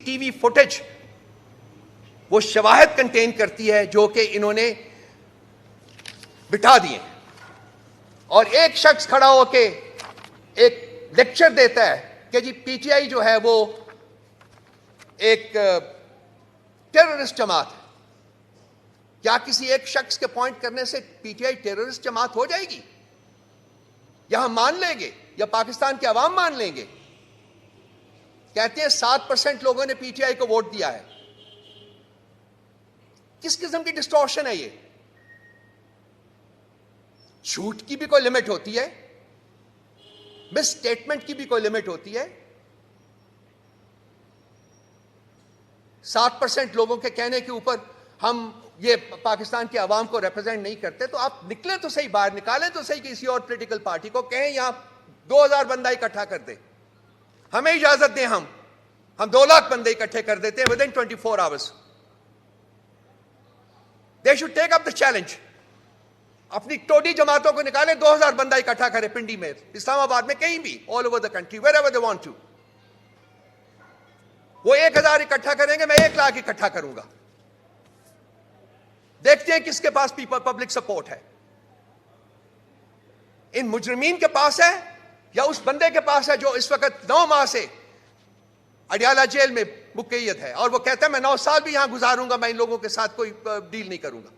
T V footage وہ شواہد contain کرتی ہے جو کہ انہوں نے بٹھا دیے اور ایک شخص کھڑا ہو کے ایک لیکچر دیتا ہے کہ جی پی ٹی آئی جو ہے وہ ایک ٹیررسٹ جماعت ہے. کیا کسی ایک شخص کے پوائنٹ کرنے سے پی ٹی آئی ٹیررسٹ جماعت ہو جائے گی؟ یا ہم مان لیں گے یا پاکستان کے عوام مان لیں گے؟ کہتے ہیں 7% لوگوں نے پی ٹی آئی کو ووٹ دیا ہے. کس قسم کی ڈسٹورشن ہے یہ؟ جھوٹ کی بھی کوئی لمٹ ہوتی ہے، مس اسٹیٹمنٹ کی بھی کوئی لمٹ ہوتی ہے. 7% لوگوں کے کہنے کے اوپر ہم یہ پاکستان کے عوام کو ریپرزینٹ نہیں کرتے. تو آپ نکلیں تو صحیح، باہر نکالیں تو صحیح کسی اور پولیٹیکل پارٹی کو، کہیں یہاں 2000 بندہ اکٹھا کر دیں، ہمیں اجازت دیں، ہم 2 لاکھ بندے اکٹھے کر دیتے ہیں ودن 24 hours. They should take up the challenge. اپنی ٹوڈی جماعتوں کو نکالیں، 2000 بندہ اکٹھا کرے پنڈی میں، اسلام آباد میں، کہیں بھی، all over the country, wherever they want to. وہ 1000 اکٹھا کریں گے، میں 1 لاکھ اکٹھا کروں گا. دیکھتے ہیں کس کے پاس پبلک سپورٹ ہے. ان مجرمین کے پاس ہے یا اس بندے کے پاس ہے جو اس وقت 9 ماہ سے اڈیالہ جیل میں مقید ہے اور وہ کہتا ہے میں 9 سال بھی یہاں گزاروں گا، میں ان لوگوں کے ساتھ کوئی ڈیل نہیں کروں گا.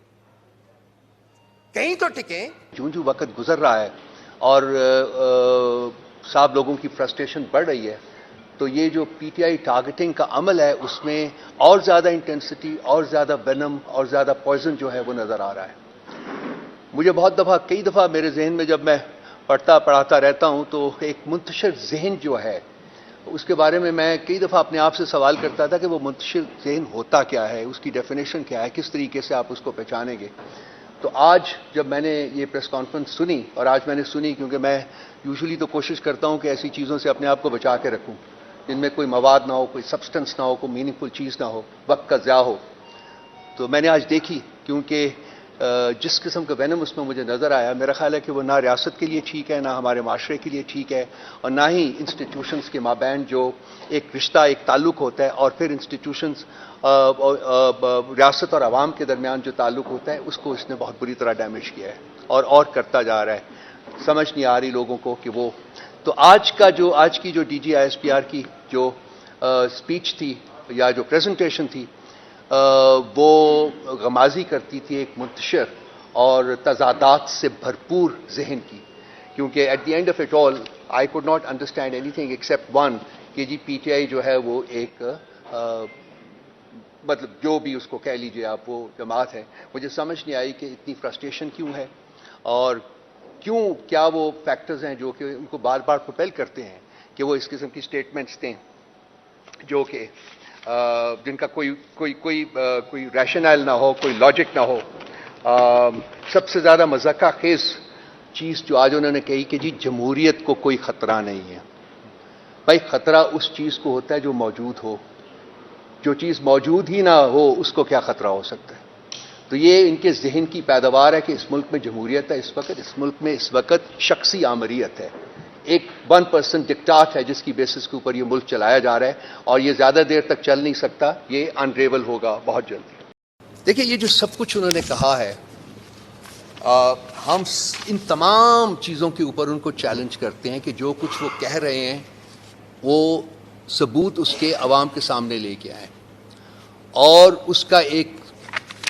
کہیں تو ٹکیں. جو وقت گزر رہا ہے اور صاحب لوگوں کی فرسٹریشن بڑھ رہی ہے، تو یہ جو پی ٹی آئی ٹارگٹنگ کا عمل ہے اس میں اور زیادہ انٹینسٹی اور زیادہ وینم اور زیادہ پوائزن جو ہے وہ نظر آ رہا ہے. مجھے کئی دفعہ میرے ذہن میں جب میں پڑھاتا رہتا ہوں تو ایک منتشر ذہن جو ہے اس کے بارے میں کئی دفعہ اپنے آپ سے سوال کرتا تھا کہ وہ منتشر ذہن ہوتا کیا ہے، اس کی ڈیفینیشن کیا ہے، کس طریقے سے آپ اس کو پہچانیں گے. تو آج جب میں نے یہ پریس کانفرنس سنی، اور آج میں نے سنی کیونکہ میں یوزلی تو کوشش کرتا ہوں کہ ایسی چیزوں سے اپنے آپ کو بچا کے رکھوں جن میں کوئی مواد نہ ہو، کوئی سبسٹنس نہ ہو، کوئی میننگ فل چیز نہ ہو، وقت کا ضیاع ہو. تو میں نے آج دیکھی، کیونکہ جس قسم کا وینم اس میں مجھے نظر آیا، میرا خیال ہے کہ وہ نہ ریاست کے لیے ٹھیک ہے، نہ ہمارے معاشرے کے لیے ٹھیک ہے، اور نہ ہی انسٹیٹیوشنز کے مابین جو ایک رشتہ، ایک تعلق ہوتا ہے، اور پھر انسٹیٹیوشنز ریاست اور عوام کے درمیان جو تعلق ہوتا ہے اس کو اس نے بہت بری طرح ڈیمیج کیا ہے اور کرتا جا رہا ہے. سمجھ نہیں آ رہی لوگوں کو کہ وہ تو آج کی جو D G I S P R کی جو اسپیچ تھی یا جو پریزنٹیشن تھی وہ غمازی کرتی تھی ایک منتشر اور تضادات سے بھرپور ذہن کی. کیونکہ at the end of it all I could not understand anything except one کہ جی پی ٹی آئی جو ہے وہ ایک مطلب جو بھی اس کو کہہ لیجیے آپ، وہ جماعت ہے. مجھے سمجھ نہیں آئی کہ اتنی فرسٹریشن کیوں ہے اور کیا وہ فیکٹرز ہیں جو کہ ان کو بار بار پروپیل کرتے ہیں کہ وہ اس قسم کی سٹیٹمنٹس دیں جو کہ جن کا کوئی ریشنل نہ ہو، کوئی لاجک نہ ہو. سب سے زیادہ مذاق خیز چیز جو آج انہوں نے کہی کہ جی جمہوریت کو کوئی خطرہ نہیں ہے. بھائی خطرہ اس چیز کو ہوتا ہے جو موجود ہو، جو چیز موجود ہی نہ ہو اس کو کیا خطرہ ہو سکتا ہے. تو یہ ان کے ذہن کی پیداوار ہے کہ اس ملک میں جمہوریت ہے، اس ملک میں اس وقت شخصی آمریت ہے، ایک 1% ڈکٹاٹ ہے جس کی بیسس کے اوپر یہ ملک چلایا جا رہا ہے، اور یہ زیادہ دیر تک چل نہیں سکتا، یہ انریول ہوگا بہت جلدی. دیکھیں یہ جو سب کچھ انہوں نے کہا ہے، ہم ان تمام چیزوں کے اوپر ان کو چیلنج کرتے ہیں کہ جو کچھ وہ کہہ رہے ہیں وہ ثبوت اس کے عوام کے سامنے لے کے آئیں. اور اس کا ایک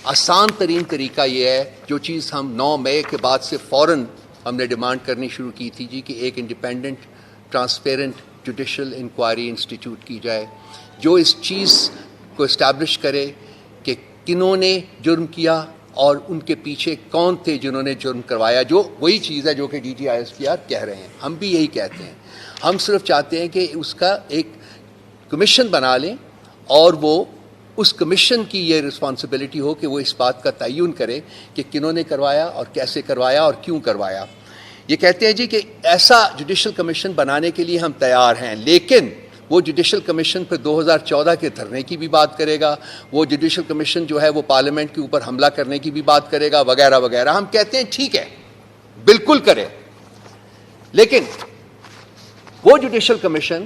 آسان ترین طریقہ یہ ہے، جو چیز ہم 9 مئی کے بعد سے فوراً ہم نے ڈیمانڈ کرنی شروع کی تھی جی کہ ایک independent transparent judicial inquiry institute کی جائے جو اس چیز کو اسٹیبلش کرے کہ کنہوں نے جرم کیا اور ان کے پیچھے کون تھے جنہوں نے جرم کروایا. جو وہی چیز ہے جو کہ D G I S P R کہہ رہے ہیں، ہم بھی یہی کہتے ہیں. ہم صرف چاہتے ہیں کہ اس کا ایک کمیشن بنا لیں اور وہ اس کمیشن کی یہ رسپانسبلٹی ہو کہ وہ اس بات کا تعین کرے کہ کنہوں نے کروایا اور کیسے کروایا اور کیوں کروایا. یہ کہتے ہیں جی کہ ایسا جوڈیشل کمیشن بنانے کے لیے ہم تیار ہیں، لیکن وہ جوڈیشل کمیشن پھر 2014 کے دھرنے کی بھی بات کرے گا، وہ جوڈیشل کمیشن جو ہے وہ پارلیمنٹ کے اوپر حملہ کرنے کی بھی بات کرے گا، وغیرہ وغیرہ. ہم کہتے ہیں ٹھیک ہے، بالکل کرے، لیکن وہ جوڈیشل کمیشن